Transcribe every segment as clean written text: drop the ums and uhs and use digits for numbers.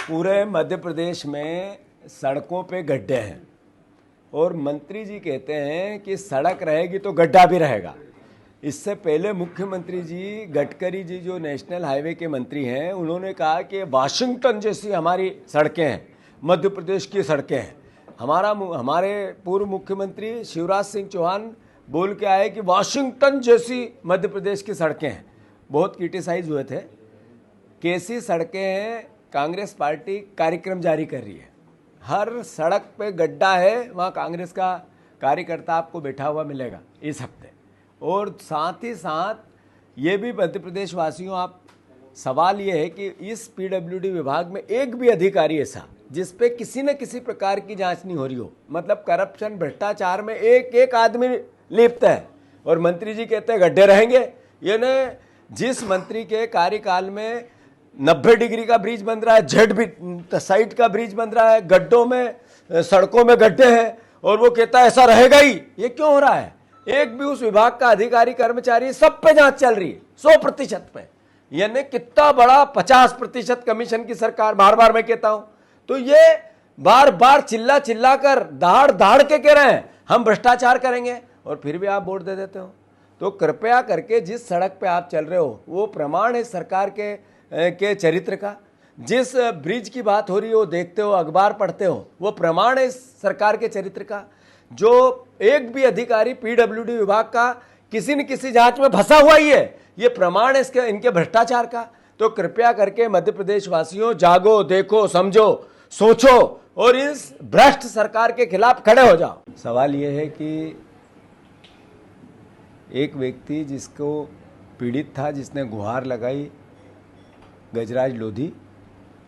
पूरे मध्य प्रदेश में सड़कों पे गड्ढे हैं और मंत्री जी कहते हैं कि सड़क रहेगी तो गड्ढा भी रहेगा। इससे पहले मुख्यमंत्री जी गडकरी जी जो नेशनल हाईवे के मंत्री हैं, उन्होंने कहा कि वाशिंगटन जैसी हमारी सड़कें हैं, मध्य प्रदेश की सड़कें हैं। हमारे पूर्व मुख्यमंत्री शिवराज सिंह चौहान बोल के आए कि वाशिंगटन जैसी मध्य प्रदेश की सड़कें हैं। बहुत क्रिटिसाइज हुए थे। कैसी सड़कें हैं, कांग्रेस पार्टी कार्यक्रम जारी कर रही है। हर सड़क पे गड्ढा है, वहाँ कांग्रेस का कार्यकर्ता आपको बैठा हुआ मिलेगा इस हफ्ते। और साथ ही साथ ये भी मध्य प्रदेश वासियों, आप सवाल ये है कि इस पीडब्ल्यूडी विभाग में एक भी अधिकारी ऐसा जिस पे किसी न किसी प्रकार की जांच नहीं हो रही हो, मतलब करप्शन भ्रष्टाचार में एक एक आदमी लिप्त है और मंत्री जी कहते हैं गड्ढे रहेंगे। यानी जिस मंत्री के कार्यकाल में 90 डिग्री का ब्रिज बन रहा है, जेड भी साइड का ब्रिज बन रहा है, गड्ढों में सड़कों में गड्ढे हैं, और वो कहता है ऐसा रहेगा ही। ये क्यों हो रहा है? एक भी उस विभाग का अधिकारी कर्मचारी, सब पे जांच चल रही है 100% पे। यानी कितना बड़ा 50% कमीशन की सरकार, बार बार मैं कहता हूं। तो ये बार बार चिल्ला चिल्ला कर दहाड़ दहाड़ के कह रहे हैं हम भ्रष्टाचार करेंगे, और फिर भी आप वोट दे देते हो। तो कृपया करके जिस सड़क पे आप चल रहे हो वो प्रमाण है सरकार के चरित्र का। जिस ब्रिज की बात हो रही है वो देखते हो, अखबार पढ़ते हो, वो प्रमाण है सरकार के चरित्र का। जो एक भी अधिकारी पीडब्ल्यूडी विभाग का किसी न किसी जांच में फंसा हुआ ही है, ये प्रमाण है इसके इनके भ्रष्टाचार का। तो कृपया करके मध्य प्रदेश वासियों, जागो, देखो, समझो, सोचो और इस भ्रष्ट सरकार के खिलाफ खड़े हो जाओ। सवाल ये है कि एक व्यक्ति जिसको पीड़ित था, जिसने गुहार लगाई, गजराज लोधी,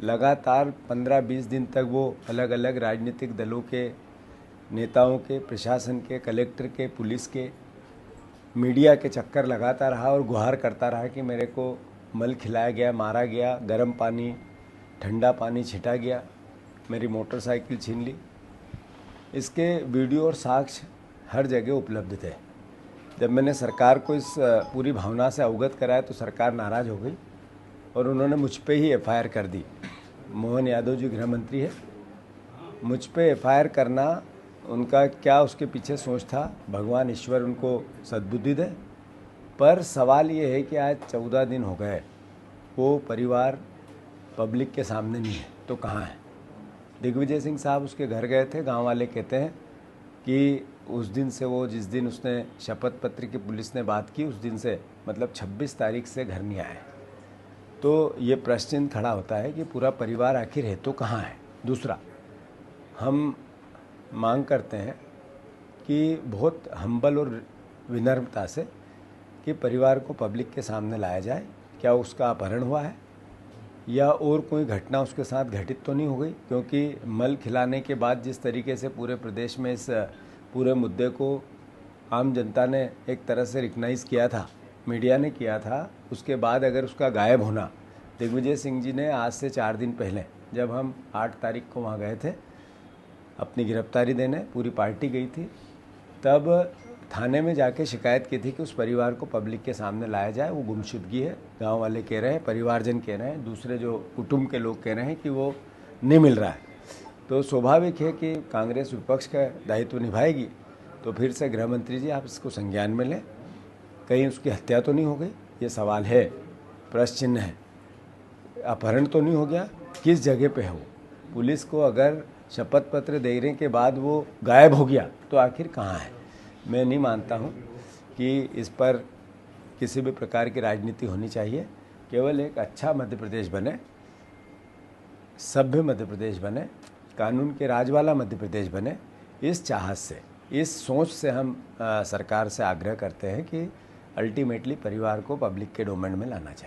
लगातार 15-20 दिन तक वो अलग अलग राजनीतिक दलों के नेताओं के, प्रशासन के, कलेक्टर के, पुलिस के, मीडिया के चक्कर लगाता रहा और गुहार करता रहा कि मेरे को मल खिलाया गया, मारा गया, गर्म पानी, ठंडा पानी छिटा गया, मेरी मोटरसाइकिल छीन ली। इसके वीडियो और साक्ष्य हर जगह उपलब्ध थे। जब मैंने सरकार को इस पूरी भावना से अवगत कराया तो सरकार नाराज़ हो गई और उन्होंने मुझ पे ही एफआईआर कर दी। मोहन यादव जी गृह मंत्री है, मुझ पे एफआईआर करना उनका क्या उसके पीछे सोच था, भगवान ईश्वर उनको सद्बुद्धि दे। पर सवाल ये है कि आज 14 दिन हो गए, वो परिवार पब्लिक के सामने नहीं है, तो कहाँ है? दिग्विजय सिंह साहब उसके घर गए थे। गांव वाले कहते हैं कि उस दिन से वो, जिस दिन उसने शपथ पत्र की पुलिस ने बात की, उस दिन से मतलब 26 तारीख से घर नहीं आए। तो ये प्रश्न खड़ा होता है कि पूरा परिवार आखिर है तो कहाँ है? दूसरा, हम मांग करते हैं कि बहुत हम्बल और विनम्रता से कि परिवार को पब्लिक के सामने लाया जाए। क्या उसका अपहरण हुआ है या और कोई घटना उसके साथ घटित तो नहीं हो गई? क्योंकि मल खिलाने के बाद जिस तरीके से पूरे प्रदेश में इस पूरे मुद्दे को आम जनता ने एक तरह से रिकग्नाइज़ किया था, मीडिया ने किया था, उसके बाद अगर उसका गायब होना, दिग्विजय सिंह जी ने आज से 4 दिन पहले, जब हम 8 तारीख को वहाँ गए थे अपनी गिरफ्तारी देने, पूरी पार्टी गई थी, तब थाने में जाके शिकायत की थी कि उस परिवार को पब्लिक के सामने लाया जाए। वो गुमशुदगी है, गांव वाले कह रहे हैं, परिवारजन कह रहे हैं, दूसरे जो कुटुंब के लोग कह रहे हैं कि वो नहीं मिल रहा है। तो स्वाभाविक है कि कांग्रेस विपक्ष का दायित्व निभाएगी। तो फिर से गृह मंत्री जी, आप इसको संज्ञान में लें, कहीं उसकी हत्या तो नहीं हो गई? ये सवाल है, प्रश्न चिन्ह है। अपहरण तो नहीं हो गया? किस जगह पे है वो? पुलिस को अगर शपथ पत्र देने के बाद वो गायब हो गया तो आखिर कहाँ है? मैं नहीं मानता हूँ कि इस पर किसी भी प्रकार की राजनीति होनी चाहिए। केवल एक अच्छा मध्य प्रदेश बने, सभ्य मध्य प्रदेश बने, कानून के राज वाला मध्य प्रदेश बने, इस चाहत से, इस सोच से हम सरकार से आग्रह करते हैं कि अल्टीमेटली परिवार को पब्लिक के डोमेन में लाना चाहिए।